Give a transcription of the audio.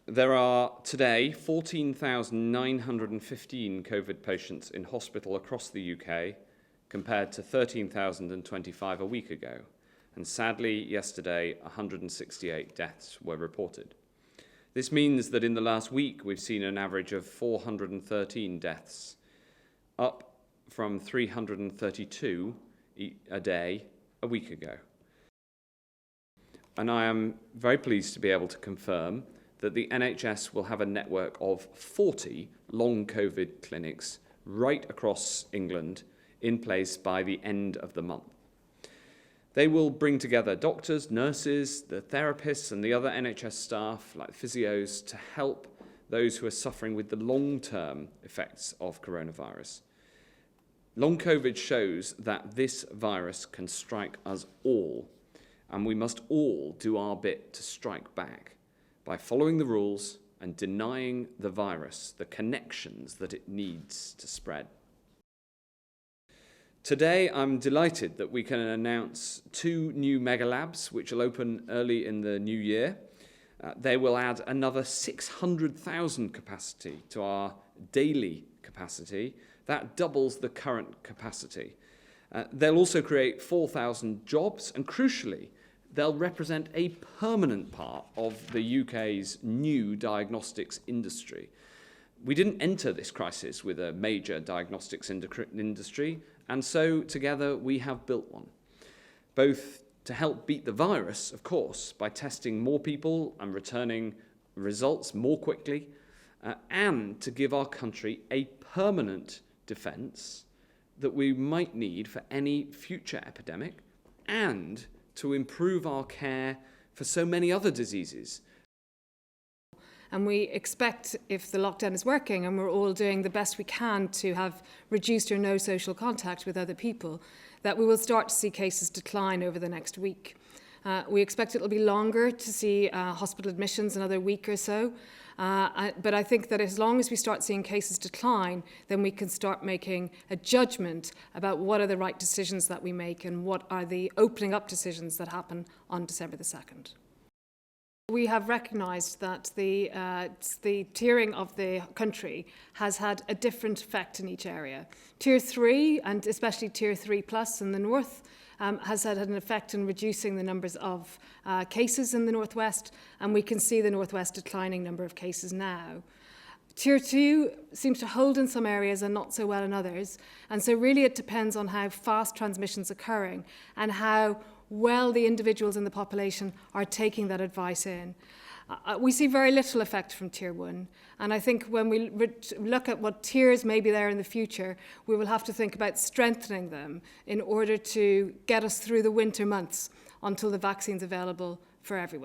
There are today 14,915 COVID patients in hospital across the UK, compared to 13,025 a week ago. And sadly, yesterday, 168 deaths were reported. This means that in the last week, we've seen an average of 413 deaths, up from 332 a day a week ago. And I am very pleased to be able to confirm that the NHS will have a network of 40 long COVID clinics right across England in place by the end of the month. They will bring together doctors, nurses, the therapists and the other NHS staff like physios to help those who are suffering with the long-term effects of coronavirus. Long COVID shows that this virus can strike us all, and we must all do our bit to strike back by following the rules and denying the virus the connections that it needs to spread. Today, I'm delighted that we can announce 2 new mega labs which will open early in the new year. They will add another 600,000 capacity to our daily capacity. That doubles the current capacity. They'll also create 4,000 jobs, and crucially, they'll represent a permanent part of the UK's new diagnostics industry. We didn't enter this crisis with a major diagnostics industry, and so together we have built one, both to help beat the virus, of course, by testing more people and returning results more quickly, and to give our country a permanent defence that we might need for any future epidemic, and to improve our care for so many other diseases. And we expect, if the lockdown is working and we're all doing the best we can to have reduced or no social contact with other people, that we will start to see cases decline over the next week. We expect it will be longer to see hospital admissions, another week or so. But I think that as long as we start seeing cases decline, then we can start making a judgment about what are the right decisions that we make and what are the opening up decisions that happen on December the 2nd. We have recognised that the tiering of the country has had a different effect in each area. Tier 3, and especially Tier 3 plus in the north, has had an effect in reducing the numbers of cases in the northwest, and we can see the northwest declining number of cases now. Tier 2 seems to hold in some areas and not so well in others, and so really it depends on how fast transmission's occurring and how well the individuals in the population are taking that advice in. We see very little effect from Tier 1, and I think when we look at what tiers may be there in the future, we will have to think about strengthening them in order to get us through the winter months until the vaccine's available for everyone.